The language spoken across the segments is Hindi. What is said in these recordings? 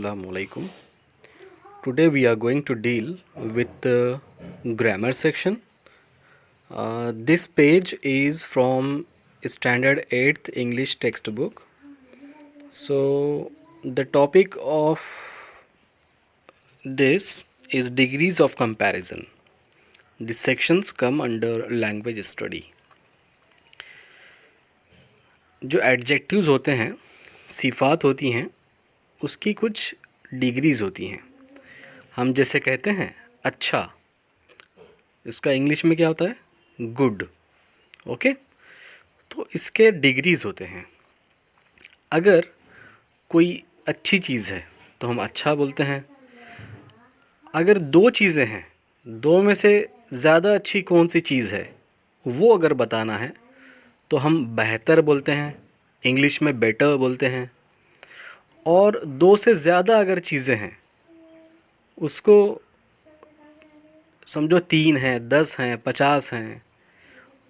Assalamu alaikum. Today we are going to deal with the grammar section. This page is from Standard 8th English textbook. So the topic of this is degrees of comparison. The sections come under language study. जो एडजेक्टिव्स होते हैं, सिफ़ात होती हैं, उसकी कुछ डिग्रीज़ होती हैं. हम जैसे कहते हैं अच्छा, इसका इंग्लिश में क्या होता है? गुड. ओके, तो इसके डिग्रीज़ होते हैं. अगर कोई अच्छी चीज़ है तो हम अच्छा बोलते हैं. अगर दो चीज़ें हैं, दो में से ज़्यादा अच्छी कौन सी चीज़ है वो अगर बताना है तो हम बेहतर बोलते हैं, इंग्लिश में बेटर बोलते हैं. और दो से ज़्यादा अगर चीज़ें हैं, उसको समझो 3 हैं, 10 हैं, 50 हैं,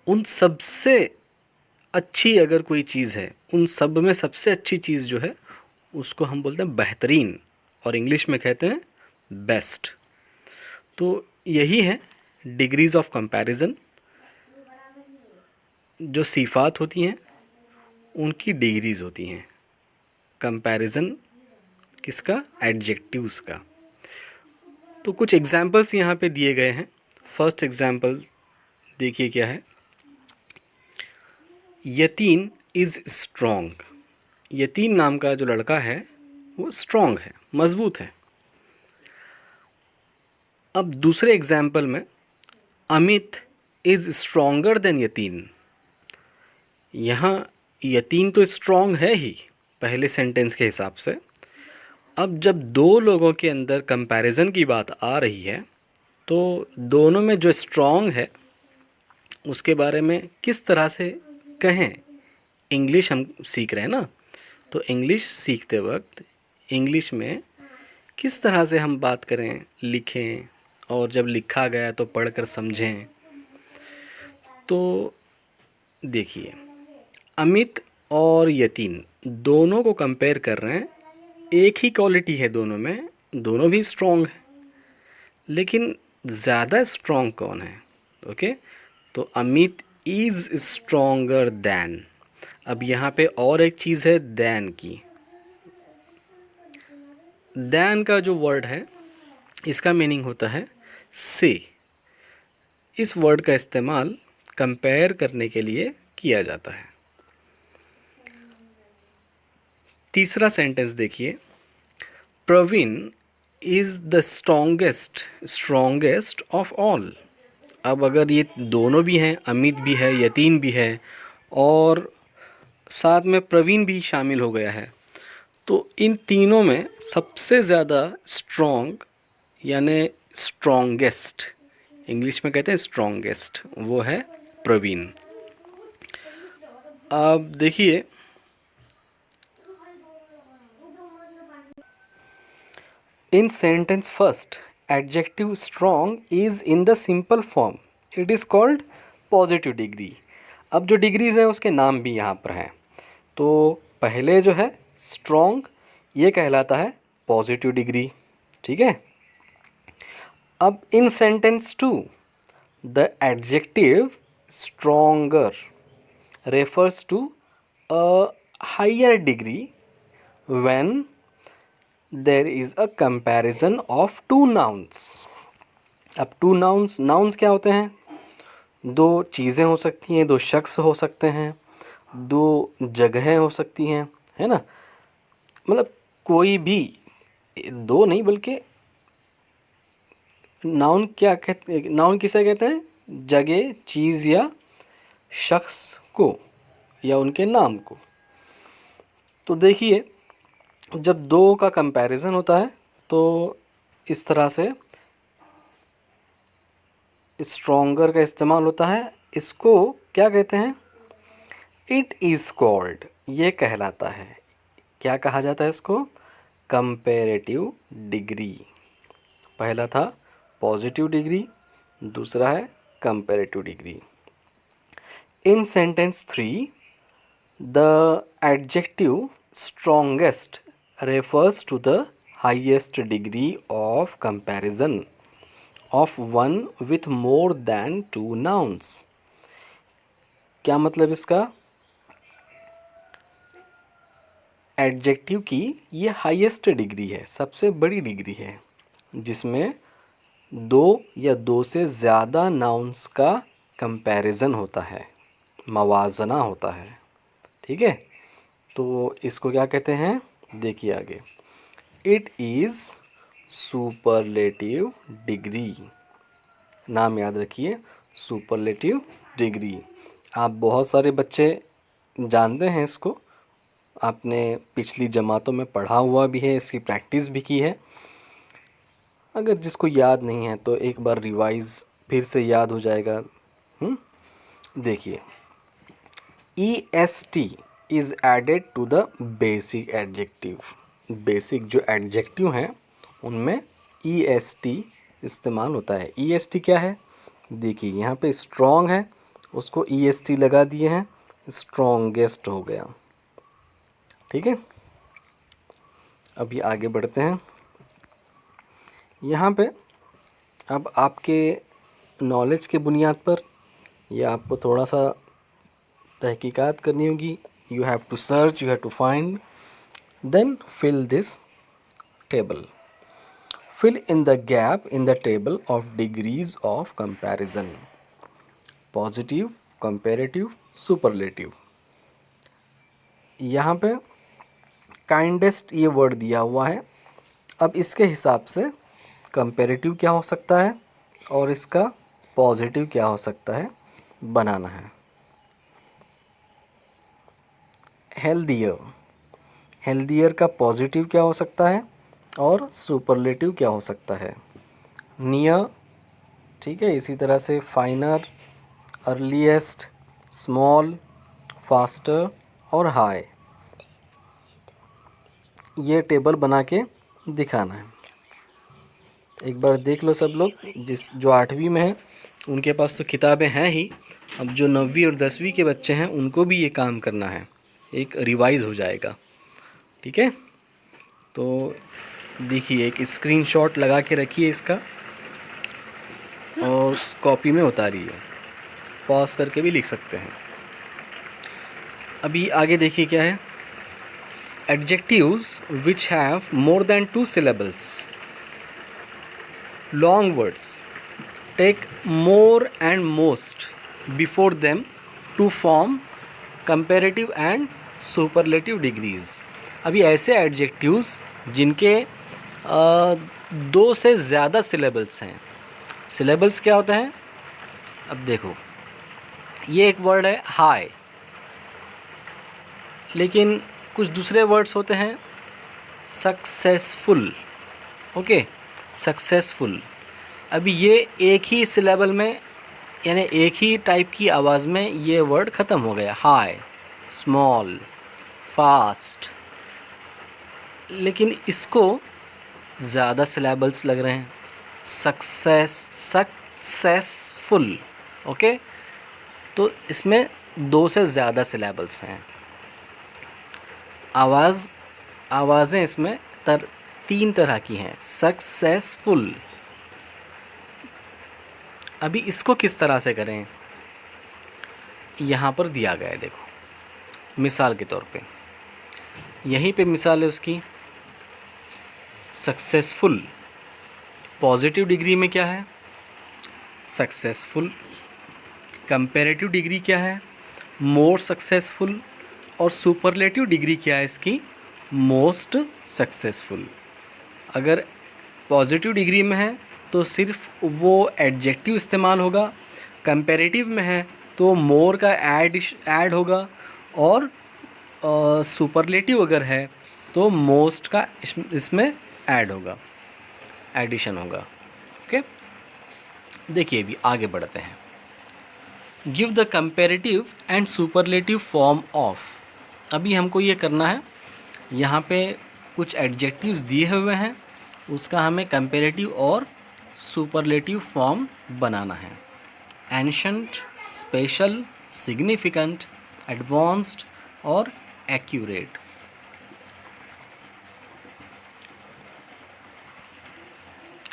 उन सब से अच्छी अगर कोई चीज़ है, उन सब में सबसे अच्छी चीज़ जो है उसको हम बोलते हैं बेहतरीन, और इंग्लिश में कहते हैं बेस्ट. तो यही है डिग्रीज़ ऑफ कंपैरिजन. जो सिफ़ात होती हैं उनकी डिग्रीज़ होती हैं. कंपैरिजन किसका? एडजेक्टिव्स का. तो कुछ एग्जाम्पल्स यहाँ पे दिए गए हैं. फर्स्ट एग्जाम्पल देखिए क्या है. Yatin is strong. यतीन नाम का जो लड़का है वो स्ट्रॉन्ग है, मज़बूत है. अब दूसरे एग्जाम्पल में Amit is stronger than Yatin. यहाँ यतीन तो स्ट्रॉन्ग है ही पहले सेंटेंस के हिसाब से. अब जब दो लोगों के अंदर कंपैरिजन की बात आ रही है तो दोनों में जो स्ट्रॉन्ग है उसके बारे में किस तरह से कहें. इंग्लिश हम सीख रहे हैं ना, तो इंग्लिश सीखते वक्त इंग्लिश में किस तरह से हम बात करें, लिखें, और जब लिखा गया तो पढ़कर समझें. तो देखिए, अमित और यतीन दोनों को कंपेयर कर रहे हैं. एक ही क्वालिटी है दोनों में, दोनों भी स्ट्रॉन्ग हैं, लेकिन ज़्यादा स्ट्रॉन्ग कौन है? ओके, तो अमित इज़ स्ट्रॉन्गर दैन. अब यहाँ पे और एक चीज़ है दैन की. दैन का जो वर्ड है इसका मीनिंग होता है से. इस वर्ड का इस्तेमाल कंपेयर करने के लिए किया जाता है. तीसरा सेंटेंस देखिए. Praveen is the strongest of all. अब अगर ये दोनों भी हैं, अमित भी है, यतीन भी है, और साथ में प्रवीण भी शामिल हो गया है, तो इन तीनों में सबसे ज़्यादा स्ट्रॉन्ग यानी स्ट्रॉन्गेस्ट, इंग्लिश में कहते हैं स्ट्रॉन्गेस्ट, वो है प्रवीण. अब देखिए, in sentence first adjective strong is in the simple form. It is called positive degree. अब जो डिग्रीज़ हैं उसके नाम भी यहाँ पर हैं. तो पहले जो है स्ट्रॉन्ग, ये कहलाता है पॉजिटिव डिग्री. ठीक है. अब in sentence two the adjective stronger refers to a higher degree when there is a comparison of two nouns. अब टू नाउन्स क्या होते हैं? दो चीज़ें हो सकती हैं, दो शख्स हो सकते हैं, दो जगहें हो सकती हैं, है ना. मतलब कोई भी, दो नहीं बल्कि नाउन क्या कहते, नाउन किसे कहते हैं? जगह, चीज़ या शख्स को, या उनके नाम को. तो देखिए, जब दो का कंपैरिजन होता है तो इस तरह से स्ट्रॉन्गर का इस्तेमाल होता है. इसको क्या कहते हैं? इट इज़ कॉल्ड, ये कहलाता है, क्या कहा जाता है इसको? Comparative degree. पहला था पॉजिटिव डिग्री, दूसरा है comparative degree. In sentence 3 the adjective strongest refers to the highest degree of comparison of one with more than two nouns. क्या मतलब इसका? एडजेक्टिव की ये हाईएस्ट डिग्री है, सबसे बड़ी डिग्री है, जिसमें दो या दो से ज़्यादा नाउन्स का कंपैरिजन होता है, मवाजना होता है। ठीक है, तो इसको क्या कहते हैं? देखिए आगे, इट इज़ सुपरलेटिव डिग्री। नाम याद रखिए, सुपरलेटिव डिग्री। आप बहुत सारे बच्चे जानते हैं इसको, आपने पिछली जमातों में पढ़ा हुआ भी है, इसकी प्रैक्टिस भी की है। अगर जिसको याद नहीं है तो एक बार रिवाइज फिर से याद हो जाएगा। देखिए, EST is added to the basic adjective. Basic जो एडजेक्टिव हैं उनमें EST इस्तेमाल होता है। EST क्या है? देखिए यहाँ पे स्ट्रॉन्ग है, उसको EST लगा दिए हैं, स्ट्रॉन्गेस्ट हो गया। ठीक है, अभी आगे बढ़ते हैं। यहाँ पे अब आपके नॉलेज के बुनियाद पर या आपको थोड़ा सा तहकीकात करनी होगी। You have to search, you have to find, then fill this table. Fill in the gap in the table of degrees of comparison. Positive, comparative, superlative. यहाँ पे काइंडेस्ट ये वर्ड दिया हुआ है। अब इसके हिसाब से कंपैरेटिव क्या हो सकता है और इसका पॉजिटिव क्या हो सकता है बनाना है। हेल्दियर, हेल्दियर का पॉजिटिव क्या हो सकता है और सुपरलेटिव क्या हो सकता है। नियर, ठीक है, इसी तरह से फाइनर, अर्लीस्ट, स्मॉल, फास्टर और हाई। ये टेबल बना के दिखाना है। एक बार देख लो सब लोग, जो 8वीं में है उनके पास तो किताबें हैं ही, अब जो 9वीं और 10वीं के बच्चे हैं उनको भी ये काम करना है, एक रिवाइज हो जाएगा। ठीक है, तो देखिए एक स्क्रीनशॉट लगा के रखिए इसका और कॉपी में उतारिए, पॉज करके भी लिख सकते हैं। अभी आगे देखिए क्या है। Adjectives which have more than 2 syllables, long words, take more and most before them to form comparative and superlative degrees। अभी ऐसे एडजेक्टिव्स जिनके 2 से ज़्यादा सिलेबल्स हैं। सिलेबल्स क्या होते हैं? अब देखो, ये एक वर्ड है हाई, लेकिन कुछ दूसरे वर्ड्स होते हैं सक्सेसफुल। Okay, successful. अभी ये एक ही सिलेबल में, यानी एक ही टाइप की आवाज़ में ये वर्ड ख़त्म हो गया, हाई, स्मॉल, फास्ट। लेकिन इसको ज़्यादा सिलेबल्स लग रहे हैं, सक्सेसफुल। ओके, तो इसमें 2 से ज़्यादा सिलेबल्स हैं। आवाज़ें इसमें 3 तरह की हैं, सक्सेसफुल। अभी इसको किस तरह से करें, यहाँ पर दिया गया है, देखो मिसाल के तौर पे, यहीं पे मिसाल है उसकी। सक्सेसफुल पॉजिटिव डिग्री में क्या है? सक्सेसफुल। कंपैरेटिव डिग्री क्या है? More successful. और सुपरलेटिव डिग्री क्या है इसकी? Most successful. अगर पॉजिटिव डिग्री में है तो सिर्फ वो एडजेक्टिव इस्तेमाल होगा, कंपैरेटिव में है तो मोर का ऐड होगा, और सुपरलेटिव अगर है तो मोस्ट का इसमें ऐड होगा, एडिशन होगा। ओके, देखिए अभी आगे बढ़ते हैं। Give the comparative and superlative form of. अभी हमको ये करना है, यहाँ पे कुछ एडजेक्टिव्स दिए हुए हैं, उसका हमें कंपैरेटिव और सुपरलेटिव फॉर्म बनाना है। एंशंट, स्पेशल, सिग्निफिकेंट, एडवांस्ड और एक्यूरेट।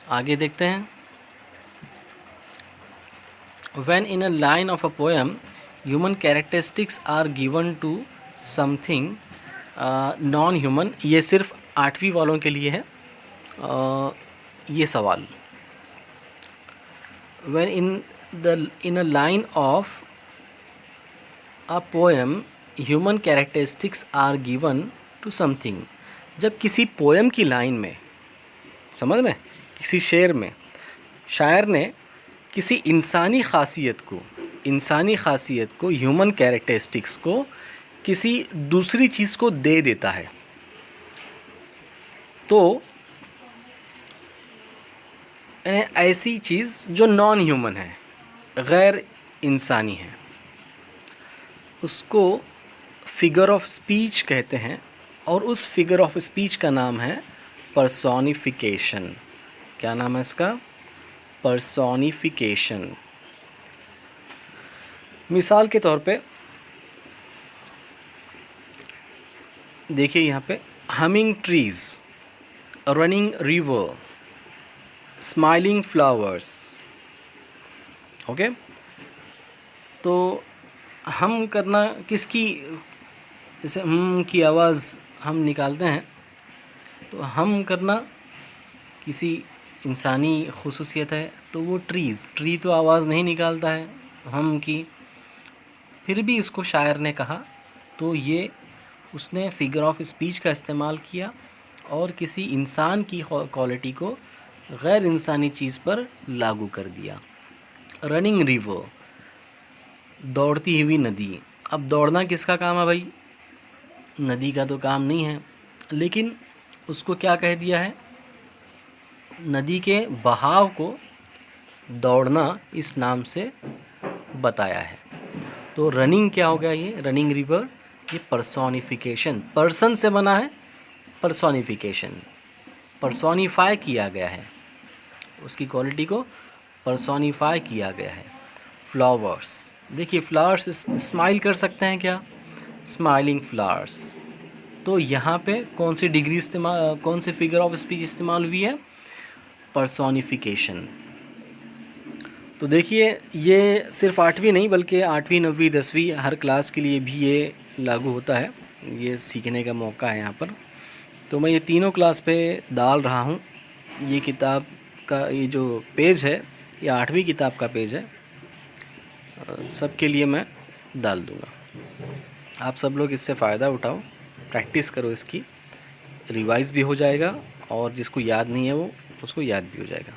आगे देखते हैं। When in a line of a poem, human characteristics are given to something non human, ये सिर्फ 8वीं वालों के लिए है ये सवाल। When in a line of a poem, human characteristics are given to something, जब किसी पोएम की लाइन में, समझ में, किसी शेर में शायर ने किसी इंसानी खासियत को ह्यूमन कैरेक्टरिस्टिक्स को किसी दूसरी चीज़ को दे देता है, तो ऐसी चीज़ जो नॉन ह्यूमन है, गैर इंसानी है, उसको फिगर ऑफ स्पीच कहते हैं। और उस फिगर ऑफ स्पीच का नाम है पर्सोनिफिकेशन। क्या नाम है इसका? पर्सोनिफिकेशन। मिसाल के तौर पे देखिए यहाँ पे, humming trees, running river, smiling flowers. Okay, तो हम करना किसकी, जैसे की आवाज़ हम निकालते हैं, तो हम करना किसी इंसानी खुसूसियत है, तो वो ट्री तो आवाज़ नहीं निकालता है हम की, फिर भी इसको शायर ने कहा, तो ये उसने फिगर ऑफ स्पीच का इस्तेमाल किया और किसी इंसान की क्वालिटी को गैर इंसानी चीज़ पर लागू कर दिया। रनिंग रिवर, दौड़ती हुई नदी। अब दौड़ना किसका काम है भाई? नदी का तो काम नहीं है, लेकिन उसको क्या कह दिया है? नदी के बहाव को दौड़ना इस नाम से बताया है। तो रनिंग क्या हो गया? ये रनिंग रिवर, ये पर्सोनिफिकेशन, पर्सन से बना है, पर्सोनिफिकेशन, पर्सोनिफाई किया गया है, उसकी क्वालिटी को पर्सोनिफाई किया गया है। फ्लावर्स, देखिए फ्लावर्स स्माइल कर सकते हैं क्या? Smiling flowers. तो यहाँ पे कौन सी डिग्री इस्तेमाल, कौन सी फिगर ऑफ स्पीच इस्तेमाल हुई है? पर्सोनिफिकेशन। तो देखिए ये सिर्फ 8वीं नहीं बल्कि 8वीं 9वीं 10वीं हर क्लास के लिए भी ये लागू होता है, ये सीखने का मौका है यहाँ पर। तो मैं ये तीनों क्लास पे डाल रहा हूँ। ये किताब का ये जो पेज है, ये 8वीं किताब का पेज है, सबके लिए मैं डाल दूँगा। आप सब लोग इससे फ़ायदा उठाओ, प्रैक्टिस करो, इसकी रिवाइज़ भी हो जाएगा और जिसको याद नहीं है वो उसको याद भी हो जाएगा।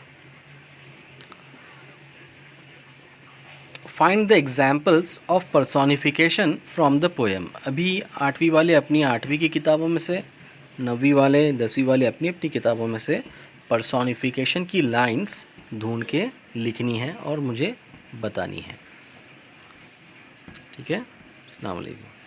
Find the examples of personification from the poem. अभी 8वीं वाले अपनी 8वीं की किताबों में से, 9वीं वाले 10वीं वाले अपनी अपनी किताबों में से पर्सोनिफिकेशन की लाइंस ढूंढ के लिखनी है और मुझे बतानी है। ठीक है, अस्सलाम वालेकुम।